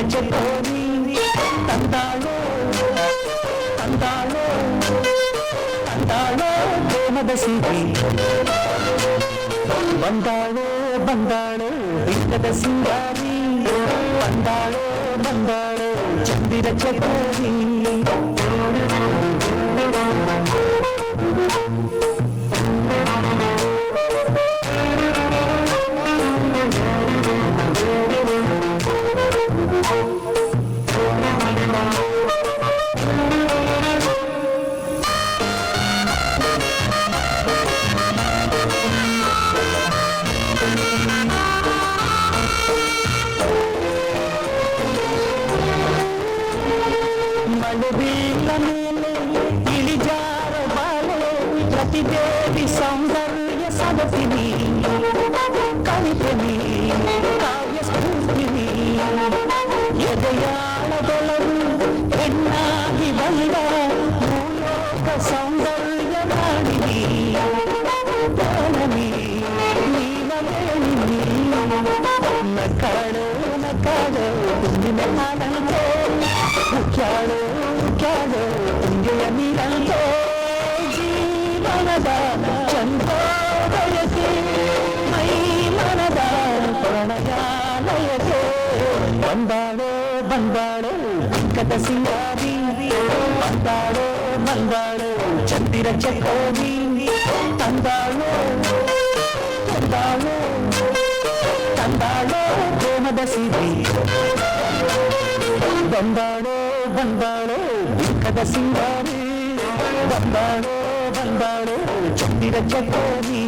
ಚಂದಿರ ಚಕೋರಿ ತಂದಾಳೋ ತಂದಾಳೋ ತಂದಾಳೋ ಪ್ರೇಮದ ಸಿರಿ ಬಂದಾಳೋ ಬಂದಾಳೋ ಬಿಟ್ಟದ ಸಿಂಗಾರಿ ಬಂದಾಳೋ ಬಂದಾಳೋ ಚಂದಿರ ಚಕೋರಿ ಮಳೆಬೀಳ ಮೇಲೆ ಇಳಿಜಾರ ಬಾಳೆ ಪ್ರತಿದೇವಿ ಸೌಂದರ್ಯ ಸದತಿನಿ ಕವಿತನಿ ಕಾವ್ಯ ಸ್ಫೂರ್ತಿನಿ ಎದೆಯಾಳದೊಳರು ಹೆಣ್ಣಾಗಿ ಬಂದ ಭೂಲೋಕ ಸೌಂದರ್ಯ ಮಾಡಿನಿ ಪ್ರಾಣನಿ ನೀಲವೇಣಿನಿ ನಕಾಡೋ ನಕಾಡೋ ತುಂಬಿನ ಹಾಡಂತೆ ಮುಖ್ಯಾಳೋ ಮುಖ್ಯಾಳೋ ತುಂಗೆಯ ನೀರಂತೆ ಜೀವನದ ಚಂದೋದಯಕ್ಕೆ ಮೈ ಮನದ ಪ್ರಣಯಾಲಯಕ್ಕೆ ಬಂದಾಳೋ ಬಂದಾಳೋ ಕದ ಸಿಂಗಾರಿ ಬಂದಾಳೋ ಬಂದಾಳೋ ಚಂದಿರ ಚಕೋರಿ ತಂದಾಳೋ ತಂದಾಳೋ ತಂದಾಳೋ ಪ್ರೇಮದ ಸಿರಿ ಬಂದಾಳೋ ಬಂದಾಳೋ ಕದ ಸಿಂಗಾರಿ ಬಂದಾಳೋ ಬಂದಾಳೋ ಚಂದಿರ ಚಕೋರಿ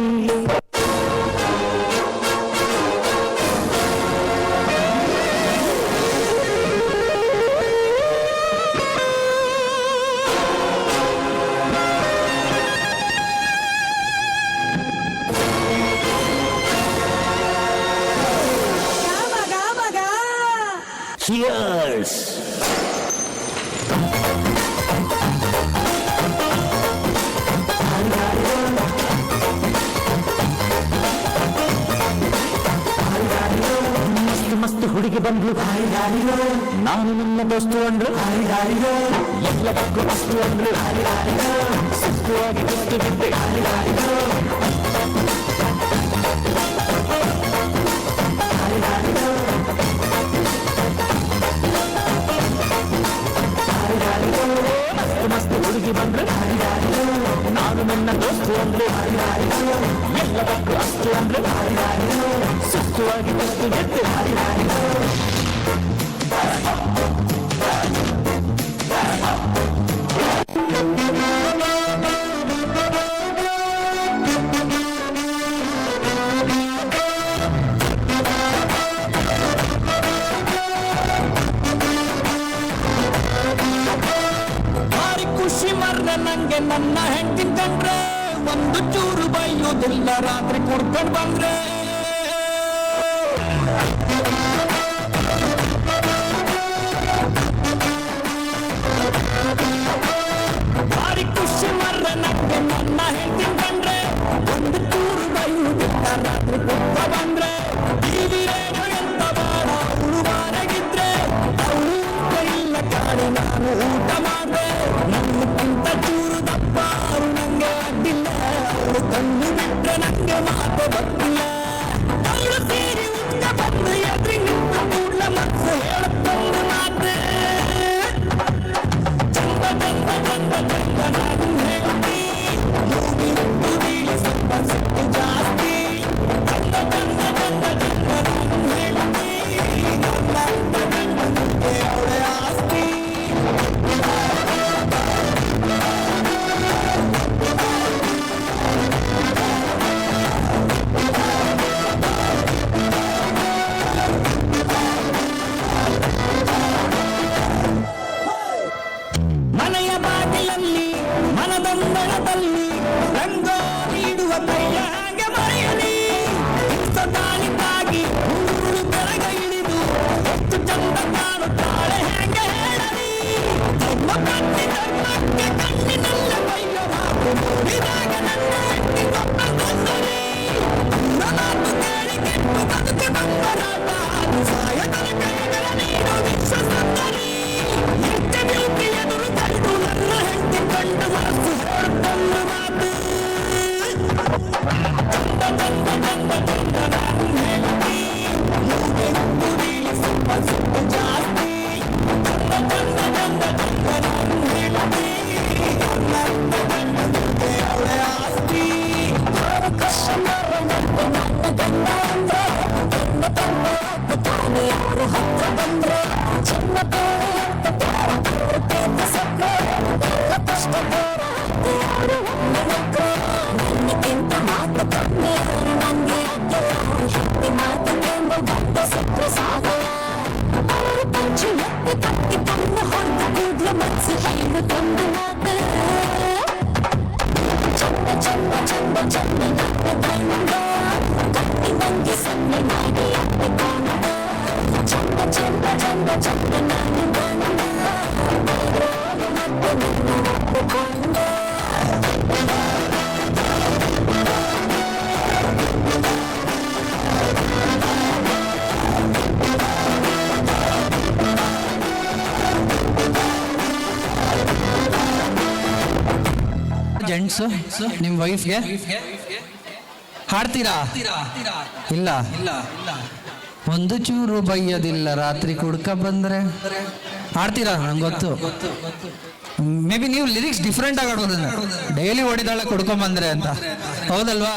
Cheers! ಮಸ್ತ್ ಮಸ್ತ್ ಹುಡುಗಿ ಬಂದ್ಲು ನಾನು ನನ್ನ ದೋಸ್ತು ಅಂದ್ರು ಎಲ್ಲದಕ್ಕೂ ಮಸ್ತು ಅಂದ್ರು ಸುಸ್ತುವಾಗಿ ಗೊತ್ತು ಬಿದ್ದೆ ಮಸ್ತ್ ಹುಡುಗಿ ಬಂದ್ರು ನಾನು ನನ್ನ ದೋಸ್ತು ಅಂದ್ರು ಎಲ್ಲದಕ್ಕೂ ಅಷ್ಟು ಅಂದ್ರು ಸುಸ್ತುವಾಗಿ ಗೊತ್ತು ಬಿದ್ದೆ ನಂಗೆ ನನ್ನ ಹೆಂಡತಿ ಕಂಡ್ರೆ ಒಂದು ಚೂರು ಬೈಯೋದಿಲ್ಲ ರಾತ್ರಿ ಕುಡ್ಕೊಂಡು ಬಂದ್ರೆ ಭಾರಿ ಖುಷಿ ಮರ್ರೆ ನಂಗೆ ನನ್ನ ಹೆಂಡತಿ ಕಂಡ್ರೆ ಒಂದು ಚೂರು ಬೈಯೋದಿಲ್ಲ ರಾತ್ರಿ ಕುಡ್ಕೊಂಡು ಬಂದ್ರೆ ಟಿವಿರೇನು ಎಂತ ಬೇಡ ಅವಳು ಬಾರಾಗಿದ್ರೆ ಅವಳು ಇಲ್ಲ ಕಾಡಿ ನಾನು ಊಟ ಮಾಡ್ದೆ ನನ್ನಕ್ಕಿಂತ ಚೂರು ದಪ್ಪ ಅವರು ನಂಗೆ ಅಡ್ಡಿಲ್ಲ ಅವಳು ಕಣ್ಣು ಬಿಟ್ರೆ ನಂಗೆ ಮಾತು ಗೊತ್ತಿಲ್ಲ ಅವಳು ಸೇರಿ ಉಂಟ ಬಂದು ಎದುರಿ ನಿಂತ ಕೂಡಲ ಮನಸ್ಸು ಹೇಳುತ್ತಂದು ಮಾತೆ ಚಂದ ಚಂದ ಚಂದ ಚಂದ ನಾನು ಹೇಳ್ತಿ ಹೋಗಿ ಉಂಟು ಬೀಳಿ ಸ್ವಲ್ಪ ಸಿಟ್ಟು ಜಾಸ್ತಿ ಚಂದ ಚಂದ ಚಂದ ಚಂದ ನಾನು ಹೇಳ್ತಿ ನನ್ನ ಗಂಡ ಮುಂದೆ ಅವಳೆ ಆಸ್ತಿ ಜೆಂಟ್ಸು ನಿಮ್ಮ ವೈಫ್ಗೆ ಹಾಡ್ತೀರಾ? ಇಲ್ಲ ಒಂದು ಚೂರು ಬೈಯೋದಿಲ್ಲ ರಾತ್ರಿ ಕುಡ್ಕ ಬಂದ್ರೆ ಹಾಡ್ತೀರಾ? ನಂಗೆ ಗೊತ್ತು. ಮೇ ಬಿ ನೀವು ಲಿರಿಕ್ಸ್ ಡಿಫ್ರೆಂಟ್ ಆಗಿ ಆಡೋದನ್ನ ಡೈಲಿ ಹೊಡಿದಾಳೆ ಕುಡ್ಕೊಂಬಂದ್ರೆ ಅಂತ, ಹೌದಲ್ವಾ?